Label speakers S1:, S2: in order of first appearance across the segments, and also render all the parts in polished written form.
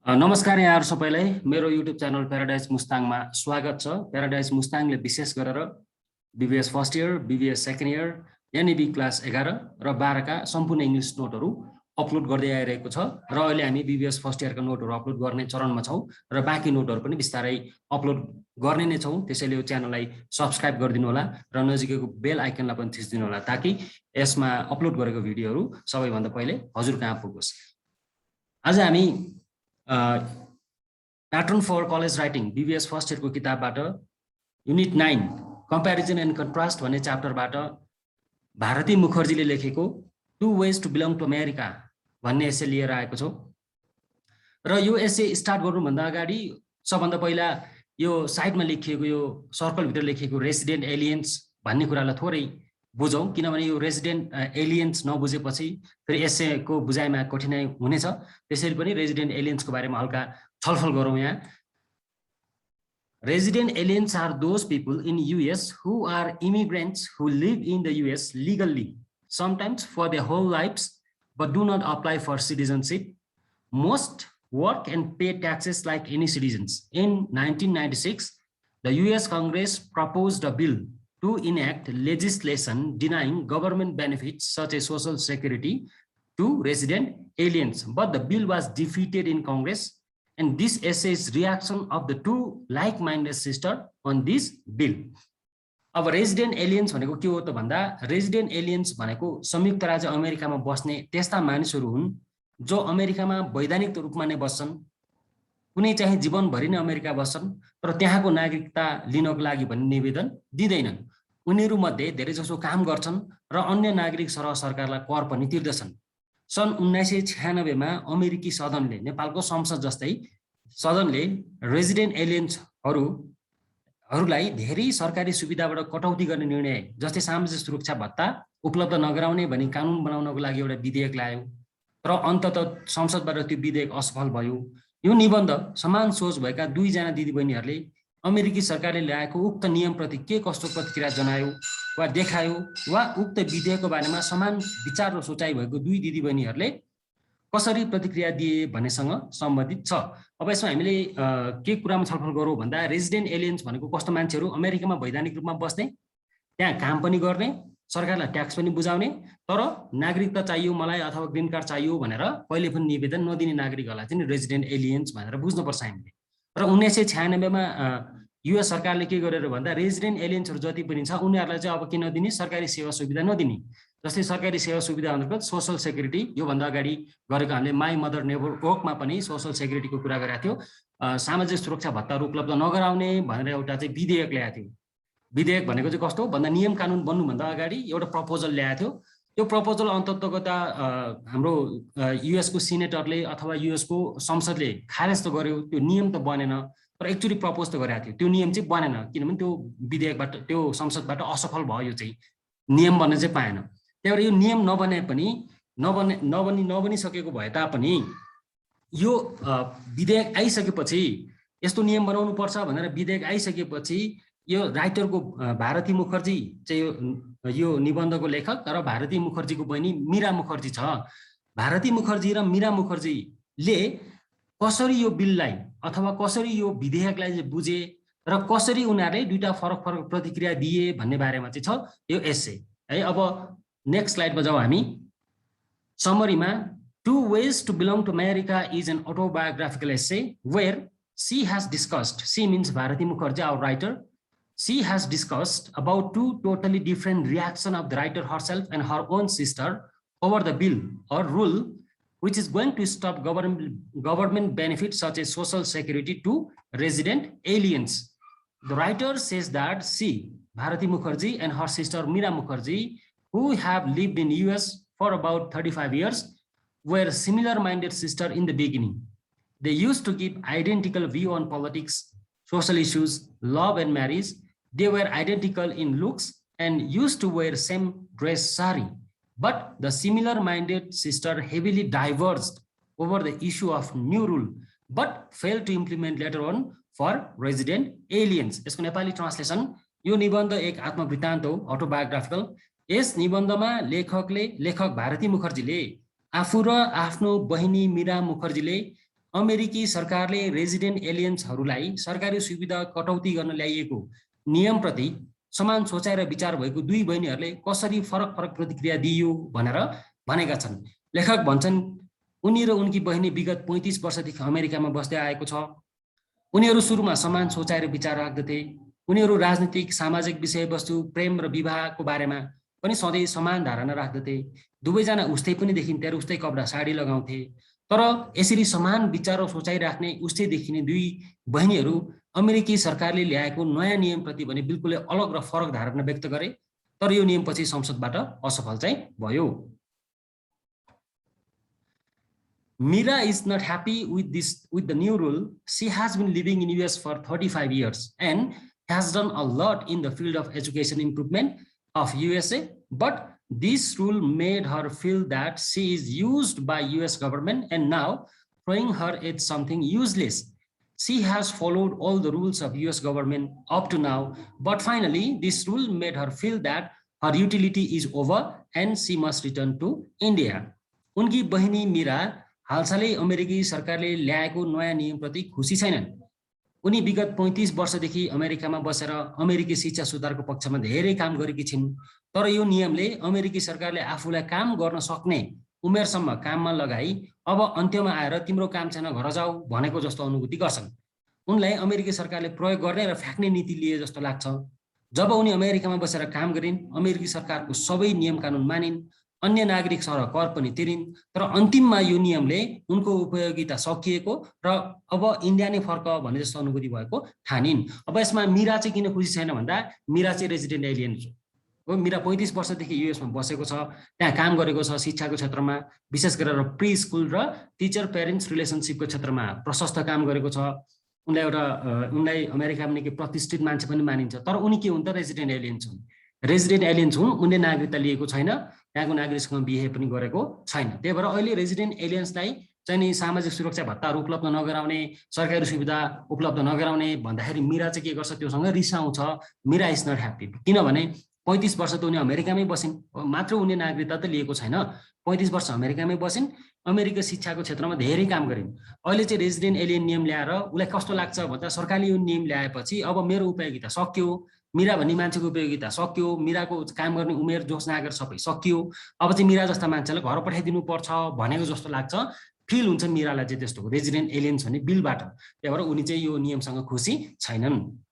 S1: नमस्कार यहाँहरु सबैलाई मेरो युट्युब च्यानल प्याराडाइज मुस्ताङमा स्वागत छ। प्याराडाइज मुस्ताङले विशेष गरेर BBS first year, BBS second year, NEB class 11 र 12 का सम्पूर्ण इंग्लिश नोटहरु अपलोड गर्दै आइरहेको छ र अहिले हामी बीबीएस फर्स्ट इयर का नोटहरु अपलोड गर्ने चरणमा छौं र बाँकी नोटहरु पनि बिस्तारै अपलोड गर्ने नै छौं। त्यसैले यो च्यानललाई सब्स्क्राइब गरिदिनु होला र नजिकैको बेल आइकनलाई पनि थिच्दिनु होला ताकि यसमा अपलोड गरेको भिडियोहरु सबैभन्दा पहिले हजुर कहाँ पुगोस्। आज हामी pattern for college writing BBS first year को किताबबाट युनिट 9 कम्प्यारिजन एन्ड कन्ट्रास्ट भन्ने च्याप्टरबाट भारती मुखर्जीले लेखेको two ways to belong to America भन्ने एसे लिएर आएको छौं। र यो एसे स्टार्ट गर्नुभन्दा अगाडि सबभन्दा पहिला यो साइडमा लेखिएको यो सर्कल भित्र लेखिएको रेसिडेन्ट एलियन्स भन्ने कुरालाई थोरै बुझौं, किनभने यो रेसिडेन्ट एलियन्स नबुझेपछि फेरि एसेको बुझाइमा कठिनाइ हुनेछ। त्यसैले पनि रेसिडेन्ट एलियन्सको बारेमा हल्का छलफल गरौँ। यहाँ resident aliens are those people in US who are immigrants who live in the US legally sometimes for their whole lives but do not apply for citizenship, must work and pay taxes like any citizens. In 1996 the US Congress proposed a bill to enact legislation denying government benefits such as social security to resident aliens, but the bill was defeated in Congress, and this essays reaction of the two like-minded sisters on this bill. अब resident aliens भनेको के हो त भन्दा resident aliens भनेको संयुक्त राज्य अमेरिकामा बस्ने त्यस्ता मानिसहरू हुन् जो अमेरिकामा वैधानिक रूपमा नै बस्छन्, कुनै चाहिँ जीवनभरि नै अमेरिका बस्छन् तर त्यहाँको नागरिकता लिनको लागि भन्ने निवेदन दिँदैनन्। उनीहरू मध्ये धेरै जसो काम गर्छन् र अन्य नागरिक सरह सरकारलाई कर पनि तिर्दछन्। सन् 1996 मा अमेरिकी सदनले नेपालको संसद जस्तै सदनले रेसिडेन्ट एलियन्सहरूलाई धेरै सरकारी सुविधाबाट कटौती गर्ने निर्णय जस्तै सामाजिक सुरक्षा भत्ता उपलब्ध नगराउने भनी कानुन बनाउनको लागि एउटा विधेयक ल्यायो, तर अन्ततः संसदबाट त्यो विधेयक असफल भयो। यो निबन्ध समान सोच भएका दुईजना दिदीबहिनीहरूले अमेरिकी सरकारले ल्याएको उक्त नियमप्रति के कस्तो प्रतिक्रिया जनायो वा देखायो वा उक्त विधेयकको बारेमा समान विचार र सोचाइ भएको दुई दिदीबहिनीहरूले कसरी प्रतिक्रिया दिए भन्नेसँग सम्बन्धित छ। अब यसमा हामीले के कुरामा छलफल गरौँ भन्दा रेसिडेन्ट एलियन्स भनेको कस्तो मान्छेहरू अमेरिकामा वैधानिक रूपमा बस्ने, त्यहाँ काम पनि गर्ने, सरकारलाई ट्याक्स पनि बुझाउने, तर नागरिकता चाहियो मलाई अथवा ग्रीन कार्ड चाहियो भनेर कहिले पनि निवेदन नदिने नागरिकहरूलाई चाहिँ रेसिडेन्ट एलियन्स भनेर बुझ्नुपर्छ हामीले। र 1996 मा युएस सरकारले के गरेर भन्दा रेसिडेन्ट एलियन्सहरू जति पनि छ उनीहरूलाई चाहिँ अब के नदिने, सरकारी सेवा सुविधा नदिने। जस्तै सरकारी सेवा सुविधा अन्तर्गत सोसल सेक्युरिटी, योभन्दा अगाडि गरेको हामीले माई मदर नेबरहुडमा पनि सोसल सेक्युरिटीको कुरा गरेका थियौँ। सामाजिक सुरक्षा भत्ताहरू उपलब्ध नगराउने भनेर एउटा चाहिँ विधेयक ल्याएको थियो। विधेयक भनेको चाहिँ कस्तो भन्दा नियम कानुन बन्नुभन्दा अगाडि एउटा प्रपोजल ल्याएको थियो। त्यो प्रपोजल अन्ततगत हाम्रो युएसको सिनेटरले अथवा युएसको संसदले खारेज त गर्यो, त्यो नियम त बनेन, तर एक्चुअली प्रपोज त गरेको थियो। त्यो नियम चाहिँ बनेन किनभने त्यो विधेयकबाट त्यो संसदबाट असफल भयो, यो चाहिँ नियम बन्न चाहिँ पाएन। त्यही भएर यो नियम नबने पनि नबनिसकेको भए तापनि यो विधेयक आइसकेपछि यस्तो नियम बनाउनु पर्छ भनेर विधेयक आइसकेपछि यो राइटरको भारती मुखर्जी चाहिँ यो निबन्धको लेखक र भारती मुखर्जीको बहिनी मीरा मुखर्जी छ। भारती मुखर्जी र मीरा मुखर्जीले कसरी यो बिललाई अथवा कसरी यो विधेयकलाई बुझे र कसरी उनीहरूले दुईटा फरक फरक प्रतिक्रिया दिए भन्ने बारेमा चाहिँ छ यो एसे है। अब नेक्स्ट स्लाइडमा जाउँ हामी। समरीमा two ways to belong to America is an autobiographical essay where she has discussed, she means Bharati Mukherjee, our writer, she has discussed about two totally different reactions of the writer herself and her own sister over the bill or rule which is going to stop government benefits such as social security to resident aliens. The writer says that she, Bharati Mukherjee, and her sister Meera Mukherjee, who have lived in US for about 35 years, were similar-minded sisters in the beginning. They used to give identical view on politics, social issues, love and marriage. They were identical in looks and used to wear same dress sari. But the similar-minded sister heavily diverged over the issue of new rule, but failed to implement later on for resident aliens. यसको Nepali translation, यो निबन्ध एक आत्मवृत्तान्त हो, अटोबायोग्राफिकल। यस निबन्धमा लेखक भारती मुखर्जीले आफू र आफ्नो बहिनी मीरा मुखर्जीले अमेरिकी सरकारले रेजिडेन्ट एलियन्सहरूलाई सरकारी सुविधा कटौती गर्न ल्याइएको नियमप्रति समान सोचाइ र विचार भएको दुई बहिनीहरूले कसरी फरक फरक प्रतिक्रिया दियो भनेर भनेका छन्। लेखक भन्छन् उनी र उनकी बहिनी विगत 35 वर्षदेखि अमेरिकामा बस्दै आएको छ। उनीहरू सुरुमा समान सोचाइ र विचार राख्दथे। उनीहरू राजनीतिक सामाजिक विषयवस्तु प्रेम र विवाहको बारेमा पनि सधैँ समान धारणा राख्दथे। दुवैजना उस्तै पनि देखिन्थे र उस्तै कपडा साडी लगाउँथे। तर यसरी समान विचार र सोचाइ राख्ने उस्तै देखिने दुई बहिनीहरू अमेरिकी सरकारले ल्याएको नयाँ नियमप्रति भने बिल्कुलै अलग र फरक धारणा व्यक्त गरे। तर यो नियम पछि संसदबाट असफल चाहिँ भयो। Mira is not happy with the new rule. She has been living in US for 35 years and has done a lot in the field of education improvement of USA. But this rule made her feel that she is used by US government and now throwing her at something useless. She has followed all the rules of US government up to now, but finally this rule made her feel that her utility is over and she must return to India. उनकी बहिनी मीरा हालसालै अमेरिकी सरकारले ल्याएको नयाँ नियमप्रति खुसी छैनन्। उनी विगत 35 वर्षदेखि अमेरिकामा बसेर अमेरिकी शिक्षा सुधारको पक्षमा धेरै काम गरेकी छिन्। तर यो नियमले अमेरिकी सरकारले आफूलाई काम गर्न सक्ने उमेरसम्म काममा लगाई अब अन्त्यमा आएर तिम्रो काम छैन घर जाऊ भनेको जस्तो अनुभूति गर्छन्। उनलाई अमेरिकी सरकारले प्रयोग गर्ने र फ्याक्ने नीति लिए जस्तो लाग्छ। जब उनी अमेरिकामा बसेर काम गरिन्, अमेरिकी सरकारको सबै नियम कानुन मानिन्, अन्य नागरिक सर कर पनि तिरिन्। तर अन्तिममा यो नियमले उनको उपयोगिता सकिएको र अब इन्डिया नै फर्क भन्ने जस्तो अनुभूति भएको ठानिन्। अब यसमा मीरा चाहिँ किन खुसी छैन भन्दा मीरा चाहिँ रेजिडेन्ट एलियन हो। मीरा 35 वर्षदेखि युएसमा बसेको छ, त्यहाँ काम गरेको छ शिक्षाको क्षेत्रमा, विशेष गरेर प्री स्कुल र टिचर पेरेन्ट्स रिलेसनसिपको क्षेत्रमा प्रशस्त काम गरेको छ। उनलाई अमेरिकामा निकै प्रतिष्ठित मान्छे पनि मानिन्छ। तर उनी के हुन् त रेजिडेन्ट एलियन्स हुन्। रेजिडेन्ट एलियन्स हुन्, उनले नागरिकता लिएको छैन, यहाँको नागरिकसँग बिहे पनि गरेको छैन। त्यही भएर अहिले रेजिडेन्ट एलियन्सलाई चाहिँ नि सामाजिक सुरक्षा भत्ताहरू उपलब्ध नगराउने, सरकारी सुविधा उपलब्ध नगराउने भन्दाखेरि मीरा चाहिँ के गर्छ, त्योसँग रिसाउँछ। Meera is not happy. किनभने 35 वर्ष त उनी अमेरिकामै बसिन्, मात्र उनले नागरिकता त लिएको छैन। 35 वर्ष अमेरिकामै बसिन्, अमेरिका शिक्षाको क्षेत्रमा धेरै काम गरिन्। अहिले चाहिँ रेजिडेन्ट एलियन नियम ल्याएर उसलाई कस्तो लाग्छ भन्दा सरकारले यो नियम ल्याएपछि अब मेरो उपयोगिता सक्यो, मीरा भन्ने मान्छेको उपयोगिता सक्यो, मीराको काम गर्ने उमेर जोस नागर सबै सकियो, अब चाहिँ मीरा जस्ता मान्छेलाई घर पठाइदिनु पर्छ भनेको जस्तो लाग्छ, फिल हुन्छ मीरालाई चाहिँ त्यस्तो रेजिडेन्ट एलियन्स भन्ने बिलबाट। त्यही भएर उनी चाहिँ यो नियमसँग खुसी छैनन्।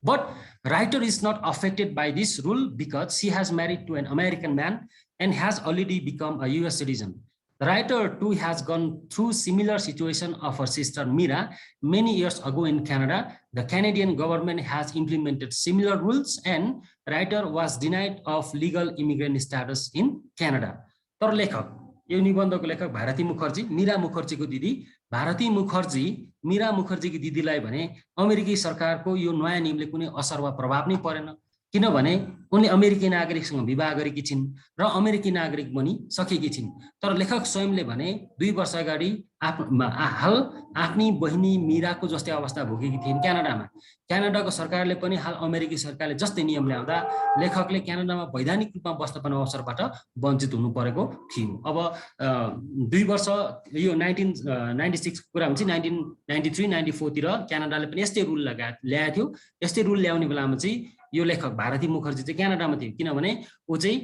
S1: But writer is not affected by this rule because she has married to an American man and has already become a US citizen. The writer too has gone through similar situation of her sister Mira many years ago in Canada. The Canadian government has implemented similar rules and writer was denied of legal immigrant status in Canada. तर लेखक, यो निबन्धको लेखक भारती मुखर्जी, मीरा मुखर्जीको दिदी भारती मुखर्जी मीरा मुखर्जीकी दिदीलाई भने अमेरिकी सरकारको यो नयाँ नियमले कुनै असर वा प्रभाव नै परेन। किनभने उनले अमेरिकी नागरिकसँग विवाह गरेकी छिन् र अमेरिकी नागरिक बनि सकेकी छिन्। तर लेखक स्वयंले भने 2 वर्ष अगाडि हाल आफ्नी बहिनी मीराको जस्तै अवस्था भोगेकी थिइन् क्यानाडामा। क्यानाडाको सरकारले पनि हाल अमेरिकी सरकारले जस्तै नियम ल्याउँदा लेखकले क्यानाडामा वैधानिक रूपमा बस्न पर्ने अवसरबाट वञ्चित हुनु परेको थियो। अब 2 वर्ष यो 1996 कुरा हुन्छ, 1993-94 तिर क्यानाडाले पनि यस्तै रुल ल्याएको थियो। यस्तै रुल ल्याउने बेलामा चाहिँ यो लेखक भारती मुखर्जी चाहिँ क्यानाडामा थियो, किनभने ऊ चाहिँ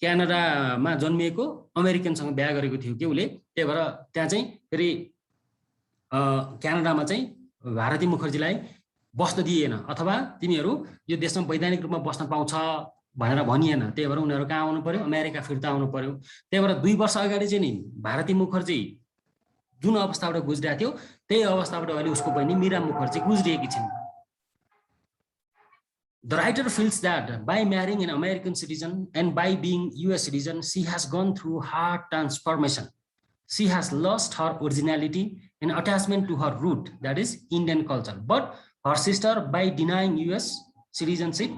S1: क्यानाडामा जन्मिएको अमेरिकनसँग बिहा गरेको थियो कि उसले। त्यही भएर त्यहाँ चाहिँ फेरि क्यानाडामा चाहिँ भारती मुखर्जीलाई बस्न दिएन, अथवा तिमीहरू यो देशमा वैधानिक रूपमा बस्न पाउँछ भनेर भनिएन। त्यही भएर उनीहरू कहाँ आउनु पर्यो, अमेरिका फिर्ता आउनु पर्यो। त्यही भएर 2 वर्ष अगाडि चाहिँ नि भारती मुखर्जी जुन अवस्थाबाट गुज्रिएको थियो त्यही अवस्थाबाट अहिले उसको बहिनी मीरा मुखर्जी गुज्रिएकी छिन्। The writer feels that by marrying an American citizen and by being US citizen, she has gone through hard transformation. She has lost her originality and attachment to her root, that is Indian culture. But her sister, by denying US citizenship,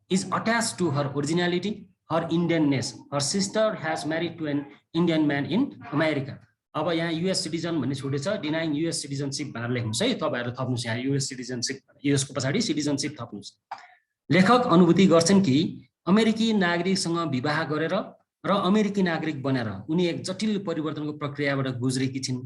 S1: is attached to her originality, her Indianness. Her sister has married to an Indian man in America. अब यहाँ US citizen भन्ने छुटेछ, denying US citizenship भनेर लेख्नुस् है, तपाईहरु थप्नुस् यहाँ US citizenship, US को पछाडी citizenship थप्नुस्। लेखक अनुभूति गर्छन् कि अमेरिकी नागरिकसँग विवाह गरेर र अमेरिकी नागरिक बनेर उनी एक जटिल परिवर्तनको प्रक्रियाबाट गुज्रेकी छिन्।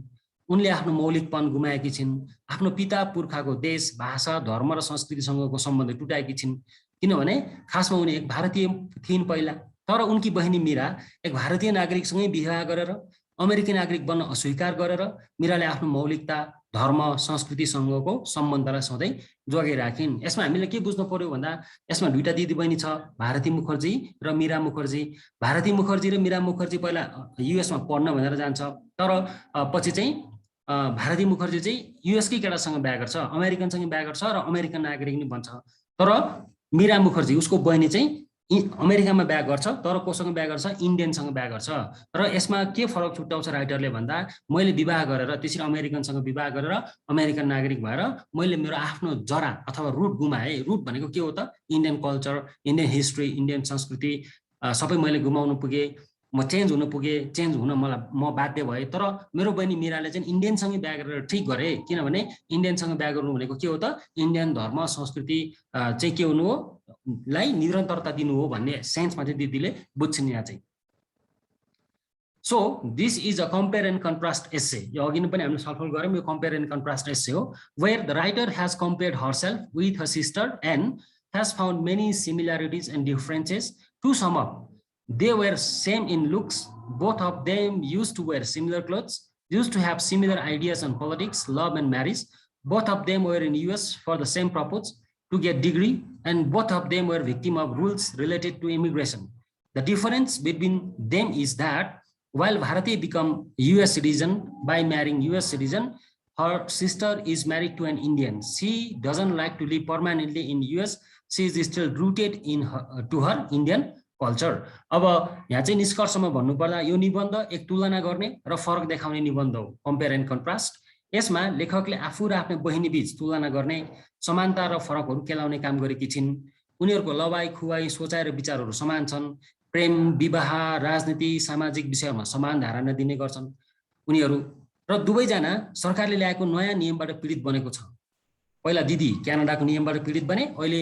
S1: उनले आफ्नो मौलिकपन गुमाएकी छिन्, आफ्नो पिता पुर्खाको देश, भाषा, धर्म र संस्कृतिसँगको सम्बन्ध टुटाएकी छिन्। किनभने खासमा उनी एक भारतीय थिइन् पहिला, तर उनकी बहिनी मीरा एक भारतीय नागरिकसँगै विवाह गरेर अमेरिकी नागरिक बन्न अस्वीकार गरेर मीराले आफ्नो मौलिकता, धर्म, संस्कृतिसँगको सम्बन्धलाई सधैँ जोगाइराखिन्। यसमा हामीले के बुझ्नु पर्यो भन्दा यसमा दुईटा दिदीबहिनी छ, भारती मुखर्जी र मीरा मुखर्जी। भारती मुखर्जी र मीरा मुखर्जी पहिला युएसमा पढ्न भनेर जान्छ, तर पछि चाहिँ भारती मुखर्जी चाहिँ युएसकै केटासँग बिहा गर्छ, अमेरिकनसँग बिहा गर्छ र अमेरिकन नागरिक नै बन्छ। तर मीरा मुखर्जी उसको बहिनी चाहिँ अमेरिकामा बिहा गर्छ, तर कोसँग बिहा गर्छ? इन्डियनसँग बिहा गर्छ। र यसमा के फरक छुट्याउँछ राइटरले भन्दा मैले विवाह गरेर त्यसरी अमेरिकनसँग विवाह गरेर अमेरिकन नागरिक भएर मैले मेरो आफ्नो जरा अथवा रुट गुमाएँ। रुट भनेको के हो त? Indian culture, Indian history, Indian संस्कृति सबै मैले गुमाउनु पुगेँ। म चेन्ज हुन पुगेँ, चेन्ज हुन म बाध्य भएँ। तर मेरो बहिनी मीराले चाहिँ इन्डियनसँगै बिहा गरेर ठिक गरे, किनभने इन्डियनसँग बिहा गर्नु भनेको के हो त? इन्डियन धर्म संस्कृति चाहिँ के हुनु हो लाई निरन्तरता दिनु हो भन्ने सेन्समा चाहिँ दिदीले बुझ्छिन् यहाँ चाहिँ। So this is a compare and contrast essay. यो अघि नै पनि हामीले छलफल गऱ्यौँ, यो कम्पेयर एन्ड कन्ट्रास्ट एस्से हो, where the writer has compared herself with her sister and has found many similarities and differences. To sum up, they were same in looks, both of them used to wear similar clothes, used to have similar ideas on politics, love and marriage. Both of them were in US for the same purpose, to get degree, and both of them were victim of rules related to immigration. The difference between them is that while Bharati became US citizen by marrying US citizen, her sister is married to an Indian. She doesn't like to live permanently in US. She is still rooted in to her Indian culture. अब यहाँ चाहिँ निष्कर्षमा भन्नुपर्दा यो निबन्ध एक तुलना गर्ने र फरक देखाउने निबन्ध हो, कम्पेयर एन्ड कन्ट्रास्ट। यसमा लेखकले आफू र आफ्नो बहिनी बीच तुलना गर्ने, समानता र फरकहरू केलाउने काम गरेकी छिन्। उनीहरूको लवाई खुवाई, सोचाइ र विचारहरू समान छन्। प्रेम, विवाह, राजनीति, सामाजिक विषयमा समान धारणा दिने गर्छन् उनीहरू। र दुवैजना सरकारले ल्याएको नयाँ नियमबाट पीडित बनेको छ। पहिला दिदी क्यानाडाको नियमबाट पीडित बने, अहिले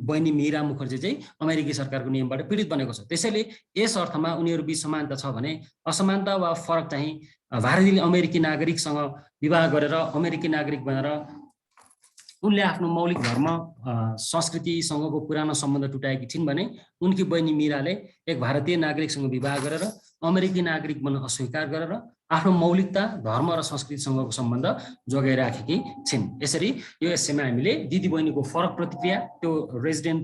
S1: बहिनी मीरा मुखर्जी चाहिँ अमेरिकी सरकारको नियमबाट पीडित बनेको छ। त्यसैले यस अर्थमा उनीहरू बीच समानता छ भने असमानता वा फरक चाहिँ भारतीय अमेरिकी नागरिकसँग विवाह गरेर अमेरिकी नागरिक बनेर उनले आफ्नो मौलिक धर्म संस्कृतिसँगको पुरानो सम्बन्ध टुटाएकी छिन् भने उनकी बहिनी मीराले एक भारतीय नागरिकसँग विवाह गरेर अमेरिकी नागरिक बन्न अस्वीकार गरेर आफ्नो मौलिकता, धर्म र संस्कृतिसँगको सम्बन्ध जोगाइराखेकी छिन्। यसरी यो एस्सेमा हामीले दिदी बहिनीको फरक प्रतिक्रिया, त्यो रेजिडेन्ट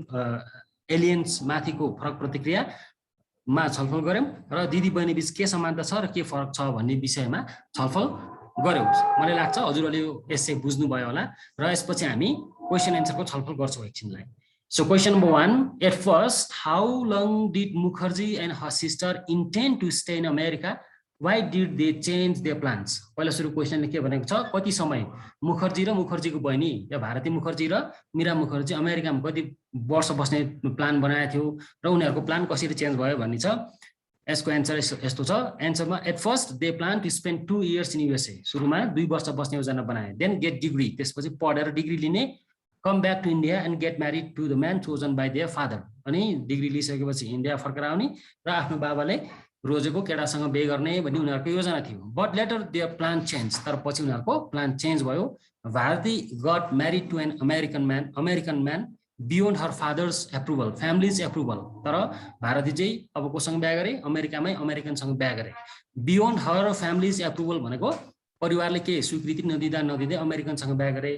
S1: एलियन्स माथिको फरक प्रतिक्रियामा छलफल गऱ्यौँ र दिदी बहिनी बीच के समानता छ र के फरक छ भन्ने विषयमा छलफल गऱ्यौँ। मलाई लाग्छ हजुरहरूले यो एस्से बुझ्नुभयो होला र यसपछि हामी क्वेसन एन्सरको छलफल गर्छौँ एकछिनलाई। So question number 1, at first, how long did Mukherjee and her sister intend to stay in America? Why did they change their plans? पहिला सुरु क्वेसनले के भनेको छ, कति समय मुखर्जी र मुखर्जीको बहिनी या भारती मुखर्जी र मीरा मुखर्जी अमेरिकामा कति वर्ष बस्ने प्लान बनाएको थियो र उनीहरूको प्लान कसरी चेन्ज भयो भन्ने छ। यसको एन्सर यस्तो छ, एन्सरमा at first they plan to spend 2 years in USA. सुरुमा 2 वर्ष बस्ने योजना बनाए। देन गेट डिग्री, त्यसपछि पढेर डिग्री लिने, come back to India and get married to the man chosen by their father. अनि डिग्री लिइसकेपछि इन्डिया फर्केर आउने र आफ्नो बाबाले रोजेको केटासँग बिहे गर्ने भन्ने उनीहरूको योजना थियो। But later their plan change, तर पछि उनीहरूको प्लान चेन्ज भयो। Bharati got married to an American man beyond her father's approval, family's approval. तर भारती चाहिँ अब कोसँग बिहा गरे? अमेरिकामै अमेरिकनसँग बिहा गरे। बियोन्ड हर फ्यामिलीज एप्रुभल भनेको परिवारले के स्वीकृति नदिँदै अमेरिकनसँग बिहा गरे।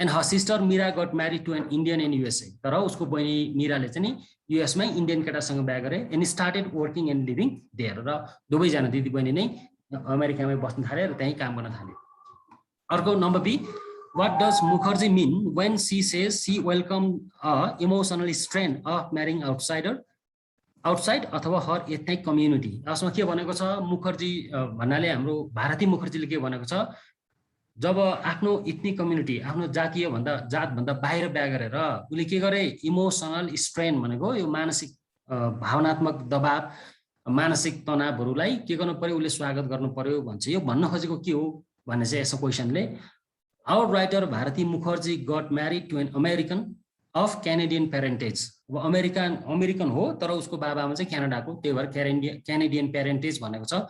S1: And her sister Meera got married to an Indian in USA, तर उसको बहिनी मीराले चाहिँ युएसमै इन्डियन केटासँग बिहा गरे। And started working and living there, र दुवैजना दिदी बहिनी नै अमेरिकामै बस्न थाले र त्यहीँ काम गर्न थाले। अर्को number B, what does Mukherjee mean when she says she welcomed a emotional strain of marrying outside अथवा हर एथनिक कम्युनिटी? यसमा के भनेको छ, मुखर्जी भन्नाले हाम्रो भारती मुखर्जीले के भनेको छ, जब आफ्नो इथनिक कम्युनिटी, आफ्नो जातभन्दा बाहिर बिहा गरेर उसले के गरे, इमोसनल स्ट्रेन भनेको यो मानसिक भावनात्मक दबाव, मानसिक तनावहरूलाई के गर्नु पर्यो, उसले स्वागत गर्नु पर्यो भन्छ। यो भन्न खोजेको के हो भने चाहिँ यसो क्वेसनले, our writer Bharati Mukherjee got married to an American of Canadian parentage. अब अमेरिकन हो तर उसको बाबाआमा चाहिँ क्यानाडाको, त्यही भएर क्यानेडियन प्यारेन्टेज भनेको छ।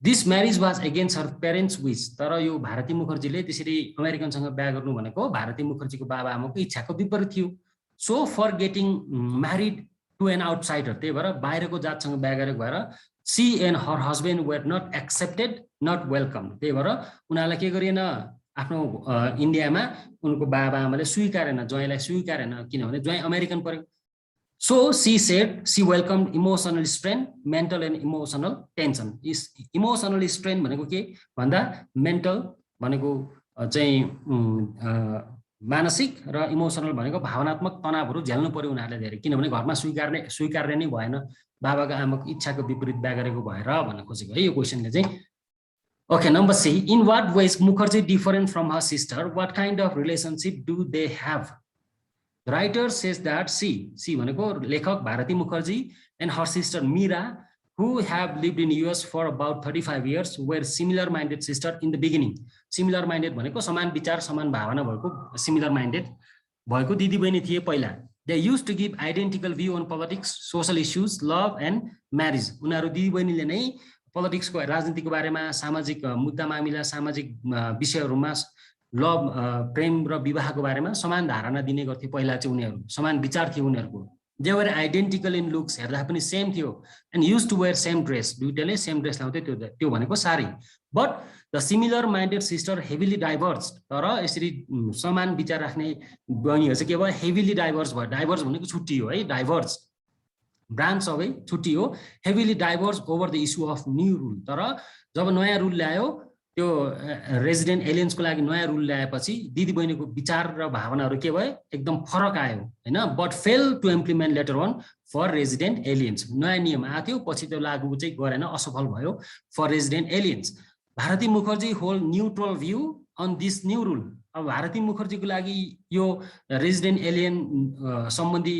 S1: This marriage was against her parents which. तर यो भारती मुखर्जीले त्यसरी अमेरिकनसँग बिहा गर्नु भनेको भारती मुखर्जीको बाबाआमाको इच्छाको विपरीत थियो। So for getting married to an outsider, त्यही भएर बाहिरको जातसँग बिहा गरेको भएर she and her husband were not accepted, not welcome. त्यही भएर उनीहरूलाई के गरिएन, आफ्नो इन्डियामा उनको बाबाआमाले स्वीकारेन, ज्वाइँलाई स्वीकारेन, किनभने ज्वाइँ अमेरिकन पर्यो। So she said she welcomed emotional strain, mental and emotional tension. Emotional strain भनेको के भन्दा mental भनेको चाहिँ मानसिक र इमोसनल भनेको भावनात्मक तनावहरू झेल्नु पर्यो उनीहरूले धेरै, किनभने घरमा स्वीकार्ने नै भएन, बाबाको आमाको इच्छाको विपरीत बिहा गरेको भएर भन्न खोजेको है यो क्वेसनले चाहिँ। Okay, number C. In what ways Mukherjee different from her sister? What kind of relationship do they have? The writer says that she भनेको लेखक Bharati Mukherjee and her sister Meera, who have lived in US for about 35 years, were similar minded sister in the beginning. Similar minded भनेको समान विचार समान भावना भएको similar minded भएको दिदी बहिनी थिए पहिला। They used to give identical view on politics, social issues, love and marriage. उनीहरू दिदी बहिनीले नै पोलिटिक्सको, राजनीतिको बारेमा, सामाजिक मुद्दा मामिला, सामाजिक विषयहरूमा, लभ प्रेम र विवाहको बारेमा समान धारणा दिने गर्थे पहिला चाहिँ उनीहरू, समान विचार थियो उनीहरूको। They were identical in looks, हेर्दा पनि सेम थियो। And use to wear same dress, दुईटाले सेम ड्रेस लाउँथे, त्यो भनेको sari. But the similar minded sister heavily diverse, तर यसरी समान विचार राख्ने बहिनीहरू चाहिँ के भयो, हेभिली डाइभर्स भयो। डाइभर्स भनेको छुट्टी हो है, डाइभर्स ब्रान्च सबै छुट्टी हो। Heavily diverse over the issue of new rule, तर जब नयाँ रुल ल्यायो, त्यो रेजिडेन्ट एलियन्सको लागि नयाँ रुल ल्याएपछि दिदी बहिनीको विचार र भावनाहरू के भयो, एकदम फरक आयो हैन। But fail to implement later on for resident aliens. नयाँ नियम आएको थियो, पछि त्यो लागू चाहिँ गरेन, असफल भयो for resident aliens. Bharati Mukherjee hold neutral view on this new rule. अब भारती मुखर्जीको लागि यो रेजिडेन्ट एलियन सम्बन्धी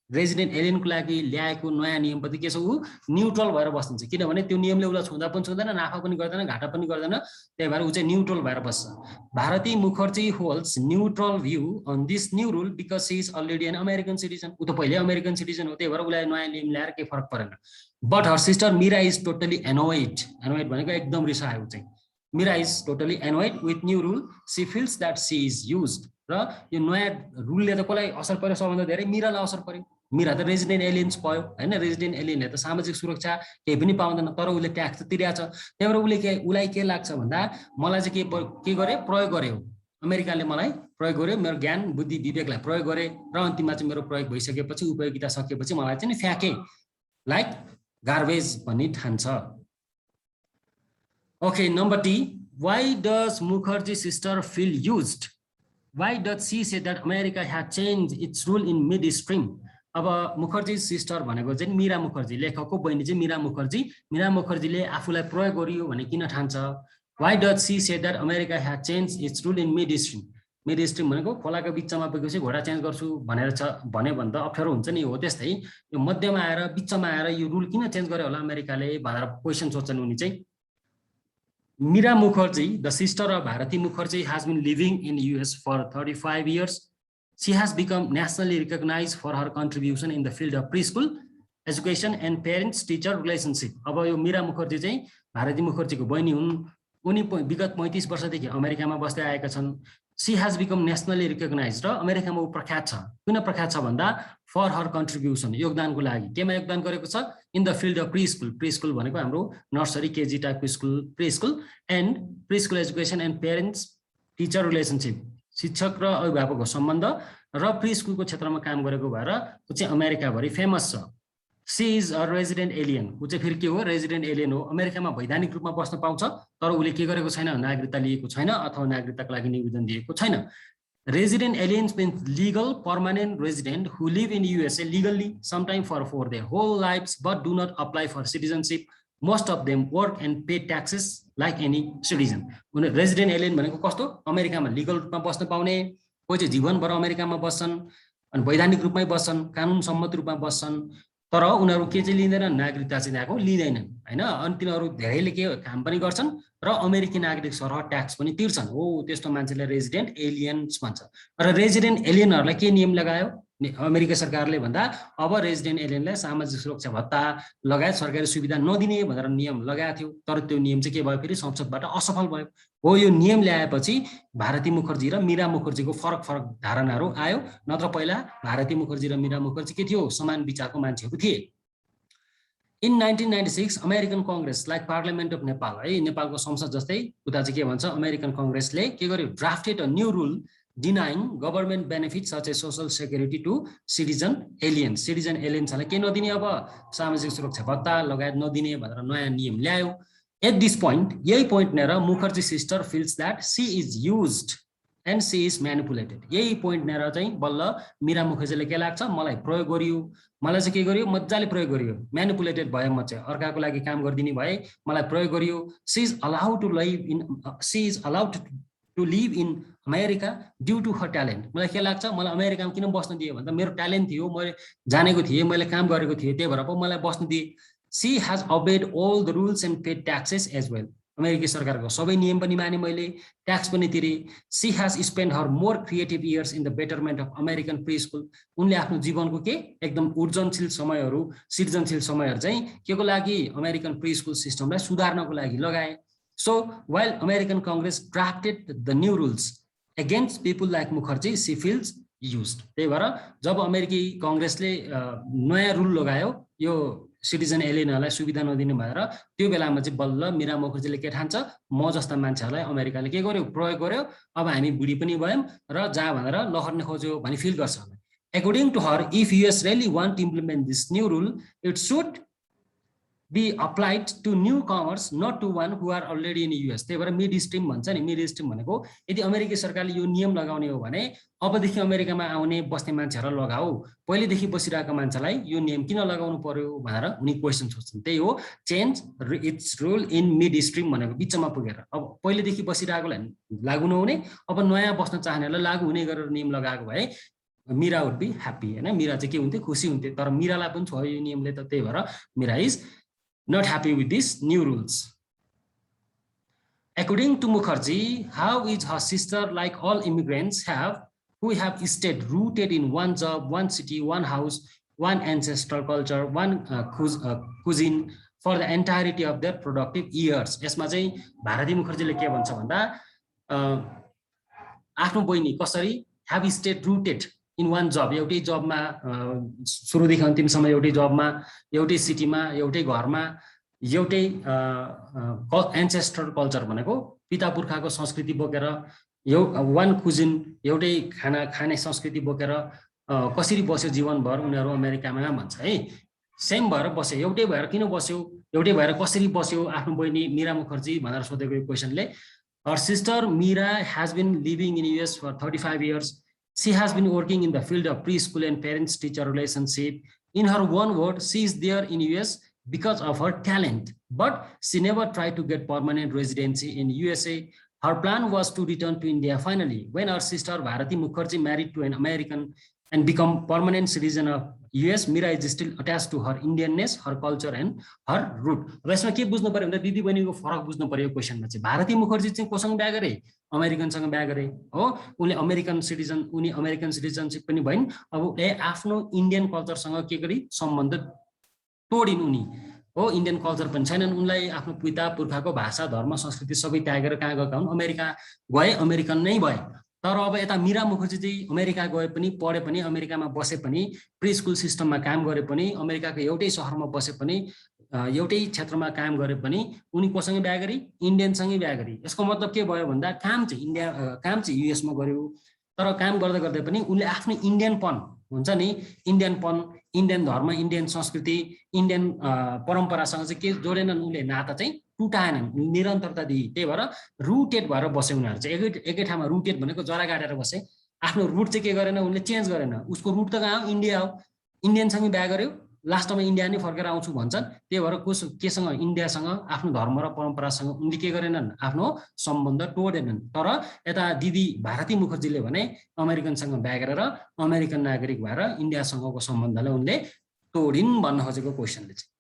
S1: रेजिडेन्ट एलियनको लागि ल्याएको नयाँ नियमप्रति के छ, ऊ न्युट्रल भएर बस्नुहुन्छ, किनभने त्यो नियमले उसलाई छुँदा पनि छुँदैन, नाफा पनि गर्दैन, घाटा पनि गर्दैन, त्यही भएर ऊ चाहिँ न्युट्रल भएर बस्छ। Bharati Mukherjee holds neutral view on this new rule because she is already an American citizen. ऊ त पहिले अमेरिकन सिटिजन हो, त्यही भएर उसलाई नयाँ नियम ल्याएर केही फरक परेन। But her sister Meera is totally annoyed. Annoyed भनेको एकदम रिसायो चाहिँ। Meera is totally annoyed with new rule, she feels that she is used. र यो नयाँ रुलले त कसलाई असर पर्यो, सबभन्दा धेरै मीरालाई असर पर्यो। मीरा त रेजिडेन्ट एलियन्स भयो हैन, रेजिडेन्ट एलियनले त सामाजिक सुरक्षा केही पनि पाउँदैन, तर उसले ट्याक्स त तिरेको छ। त्यही भएर उसलाई के लाग्छ भन्दा, मलाई चाहिँ के गरे, प्रयोग गरे हो, अमेरिकाले मलाई प्रयोग गर्यो, मेरो ज्ञान बुद्धि विवेकलाई प्रयोग गरे, र अन्तिममा चाहिँ मेरो प्रयोग भइसकेपछि, उपयोगिता सकेपछि मलाई चाहिँ नि फ्याके, लाइक गार्बेज भन्ने ठान्छ। Okay, number D. Why does Mukherjee sister feel used? Why does she say that America has changed its rule in midstream? अब मुखर्जी सिस्टर भनेको चाहिँ मीरा मुखर्जी, लेखकको बहिनी चाहिँ मीरा मुखर्जीले आफूलाई प्रयोग गरियो भने किन ठान्छ? Why does she say that America has changed its rule in midstream? midstream भनेको खोलाको बिचमा पुगेपछि घोडा चेन्ज गर्छु भनेर भन्यो भने त अप्ठ्यारो हुन्छ नि, हो त्यस्तै यो मध्यमा आएर बिचमा आएर यो रुल किन चेन्ज गर्यो होला अमेरिकाले भनेर क्वेशन सोच्छन् उनी चाहिँ। Meera Mukherjee, the sister of Bharati Mukherjee, has been living in US for 35 years. She has become nationally recognized for her contribution in the field of preschool education and parents-teacher relationship. अब यो मीरा मुखर्जी चाहिँ भारती मुखर्जीको बहिनी हुन्। उनी विगत 35 वर्षदेखि अमेरिकामा बस्दै आएका छन्। She has become nationally recognized, र अमेरिकामा ऊ प्रख्यात छ। किन प्रख्यात छ भन्दा फर हर कन्ट्रिब्युसन, योगदानको लागि। केमा योगदान गरेको छ? In the field of preschool. Preschool भनेको हाम्रो nursery KG type preschool and preschool education and parents teacher relationship, शिक्षक र अभिभावकको सम्बन्ध र प्रिस्कुलको क्षेत्रमा काम गरेको भएर ऊ चाहिँ अमेरिकाभरि फेमस छ। She is a resident alien. ऊ चाहिँ फेरि के हो? रेजिडेन्ट एलियन हो। अमेरिकामा वैधानिक रूपमा बस्न पाउँछ, तर उसले के गरेको छैन? नागरिकता लिएको छैन अथवा नागरिकताको लागि निवेदन दिएको छैन। Resident aliens means legal permanent resident who live in USA legally, sometimes for their whole lives, but do not apply for citizenship. Most of them work and pay taxes like any citizen. Resident alien भनेको कस्तो? अमेरिकामा legal रूपमा बस्न पाउने, कोही चाहिँ जीवनभर अमेरिकामा बस्छन् अनि वैधानिक रूपमै बस्छन्, कानुन सम्मत रूपमा बस्छन्, तर उनीहरू के चाहिँ लिँदैनन्, नागरिकता चाहिँ त्यहाँको लिँदैनन् होइन। अनि तिनीहरू धेरैले के काम पनि गर्छन् र अमेरिकी नागरिक सरह ट्याक्स पनि तिर्छन्। हो, त्यस्तो मान्छेलाई रेजिडेन्ट एलियन्स भन्छ। र रेजिडेन्ट एलियनहरूलाई के नियम लगायो अमेरिका सरकारले भन्दा, अब रेजिडेन्ट एलियनलाई सामाजिक सुरक्षा भत्ता लगायत सरकारी सुविधा नदिने भनेर नियम लगाएको थियो। तर त्यो नियम चाहिँ के भयो, फेरि संसदबाट असफल भयो। हो, यो नियम ल्याएपछि भारती मुखर्जी र मीरा मुखर्जीको फरक फरक धारणाहरू आयो। नत्र पहिला भारती मुखर्जी र मीरा मुखर्जी के थियो, समान विचारको मान्छेहरू थिए। In 1996 American Congress like parliament of Nepal है, नेपालको संसद जस्तै उता चाहिँ के भन्छ, अमेरिकन कङ्ग्रेसले के गर्यो, drafted a new rule denying government benefit such a social security to citizen aliens. Citizen एलियन्सहरूलाई के नदिने, अब सामाजिक सुरक्षा भत्ता लगायत नदिने भनेर नयाँ नियम ल्यायो। एट दिस पोइन्ट, यही पोइन्ट लिएर Mukherjee sister feels that she is used and she is manipulated. यही पोइन्ट लिएर चाहिँ बल्ल मीरा मुखर्जीले के लाग्छ, मलाई प्रयोग गरियो, मलाई चाहिँ के गरियो, मजाले प्रयोग गरियो, म्यानिपुलेटेड भयो, म चाहिँ अर्काको लागि काम गरिदिने भए, मलाई प्रयोग गरियो। She is allowed to live in America due to her talent. मलाई के लाग्छ, मलाई अमेरिकामा किन बस्न दियो भन्दा मेरो ट्यालेन्ट थियो, मैले जानेको थिएँ, मैले काम गरेको थिएँ, त्यही भएर पो मलाई बस्न दिए। She has abided all the rules and paid taxes as well. अमेरिकी सरकारको सबै नियम पनि माने मैले, ट्याक्स पनि तिरे। She has spend her more creative years in the betterment of American pre school. उनले आफ्नो जीवनको के एकदम ऊर्जनशील समयहरू, सृजनशील समयहरू चाहिँ के को लागि, अमेरिकन प्री स्कुल सिस्टमलाई सुधार्नको लागि लगाए। So while American Congress drafted the new rules against people like Mukherjee, she feels used. त्यही भएर जब अमेरिकी कङ्ग्रेसले नयाँ रुल लगायो यो सिटिजन एलियनहरूलाई सुविधा नदिने भएर, त्यो बेलामा चाहिँ बल्ल मीरा मुखर्जीले के ठान्छ, म जस्ता मान्छेहरूलाई अमेरिकाले के गर्यो, प्रयोग गर्यो, अब हामी बुढी पनि भयौँ र जहाँ भनेर लहर्ने खोज्यो भन्ने फिल गर्छ। According to her, if US really want to implement this new rule, it should be applied to newcomers, not to one who are already in US. त्यही भएर मिड स्ट्रिम भन्छ नि, मिड स्ट्रिम भनेको यदि अमेरिकी सरकारले यो नियम लगाउने हो भने अबदेखि अमेरिकामा आउने बस्ने मान्छेहरूलाई लगाऊ, पहिलेदेखि बसिरहेको मान्छेलाई यो नियम किन लगाउनु पर्यो भनेर उनी क्वेसन सोध्छन्। त्यही हो change it's rule in mid stream भनेको, बिचमा पुगेर। अब पहिलेदेखि बसिरहेकोलाई लागू नहुने, अब नयाँ बस्न चाहनेलाई लागू हुने गरेर नियम लगाएको भए मीरा वुड बी ह्याप्पी होइन, मीरा चाहिँ के हुन्थ्यो, खुसी हुन्थ्यो। तर मीरालाई पनि छोयो यो नियमले त, त्यही भएर Meera is not happy with these new rules. According to Mukherjee, how is her sister like all immigrants who have stayed rooted in one job, one city, one house, one ancestral culture, one cuisine for the entirety of their productive years. यसमा चाहिँ भारती मुखर्जीले के भन्छ भन्दा, आफ्नो बहिनी कसरी have stayed rooted in one job, एउटै जबमा सुरुदेखि अन्तिमसम्म एउटै जबमा, एउटै सिटीमा, एउटै घरमा, एउटै एन्सेस्ट्रल कल्चर भनेको पिता पुर्खाको संस्कृति बोकेर, वान कुजिन एउटै खाना खाने संस्कृति बोकेर कसरी बस्यो जीवनभर उनीहरू अमेरिकामा भन्छ है। सेम भएर बस्यो, एउटै भएर किन बस्यो, एउटै भएर कसरी बस्यो आफ्नो बहिनी मीरा मुखर्जी भनेर सोधेको यो क्वेसनले। Her sister Meera has been living in US for 35 years. She has been working in the field of preschool and parents-teacher relationship. In her own word, she is there in US because of her talent, but she never tried to get permanent residency in USA. Her plan was to return to India finally. When her sister Bharati Mukherjee married to an American and become permanent citizen of US, Meera is still attached to her Indianness, her culture and her root. अब यसमा के बुझ्नु पर्यो भन्दा दिदी बहिनीको फरक बुझ्नु पर्यो क्वेसनमा चाहिँ। भारती मुखर्जी चाहिँ कोसँग बिहा गरे, अमेरिकनसँग बिहा गरे हो, उनले अमेरिकन सिटिजनसिप पनि भइन्। अब उसले आफ्नो इन्डियन कल्चरसँग के गरी सम्बन्ध तोडिन् उनी हो, इन्डियन कल्चर पनि छैनन् उनलाई, आफ्नो पिता पुर्खाको भाषा धर्म संस्कृति सबै त्यागेर कहाँ गएका हुन्, अमेरिका गए, अमेरिकन नै भए। तर अब यता मीरा मुखर्जी चाहिँ अमेरिका गए पनि, पढे पनि, अमेरिकामा बसे पनि, प्री स्कुल सिस्टममा काम गरे पनि, अमेरिकाको एउटै सहरमा बसे पनि, एउटै क्षेत्रमा काम गरे पनि उनी कोसँग बिहा गरी, इन्डियनसँगै बिहा गरी। यसको मतलब के भयो भन्दा काम चाहिँ युएसमा गर्यो, तर काम गर्दा गर्दै पनि उनले आफ्नो इन्डियनपन हुन्छ नि, इन्डियन धर्म, इन्डियन संस्कृति, इन्डियन परम्परासँग चाहिँ के जोडेनन्, उनले नाता चाहिँ टुटाएनन्, निरन्तरता दिए। त्यही भएर रुटेड भएर बसे उनीहरू चाहिँ, एकै ठाउँमा रुटेड भनेको जरा गाडेर बसे। आफ्नो रुट चाहिँ के गरेन, उनले चेन्ज गरेन, उसको रुट त कहाँ हो, इन्डिया हो, इन्डियनसँग बिहा गर्यो, लास्टमा इन्डिया नै फर्केर आउँछु भन्छन्। त्यही भएर केसँग, इन्डियासँग, आफ्नो धर्म र परम्परासँग उनले के गरेनन्, आफ्नो सम्बन्ध तोडेनन्। तर यता दिदी भारती मुखर्जीले भने अमेरिकनसँग बिहा गरेर अमेरिकन नागरिक भएर इन्डियासँगको सम्बन्धलाई उनले तोडिन् भन्न खोजेको क्वेसनले चाहिँ।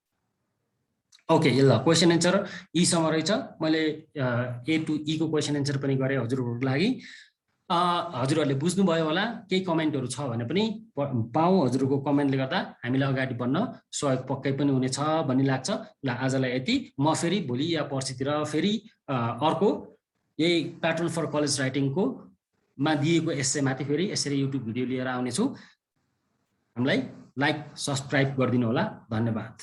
S1: ओके ल क्वेसन एन्सर यीसम्म रहेछ। मैले A to E को क्वेसन एन्सर पनि गरेँ हजुरहरूको लागि। हजुरहरूले बुझ्नुभयो होला। केही कमेन्टहरू छ भने पनि पाऊँ। हजुरहरूको कमेन्टले गर्दा हामीलाई अगाडि बढ्न सहयोग पक्कै पनि हुनेछ भन्ने लाग्छ। ल आजलाई यति। म फेरि भोलि या पर्सितिर फेरि अर्को यही प्याटर्न फर कलेज राइटिङको मा दिएको एस्से माथि फेरि यसरी युट्युब भिडियो लिएर आउनेछु। हामीलाई लाइक सब्सक्राइब गरिदिनु होला। धन्यवाद।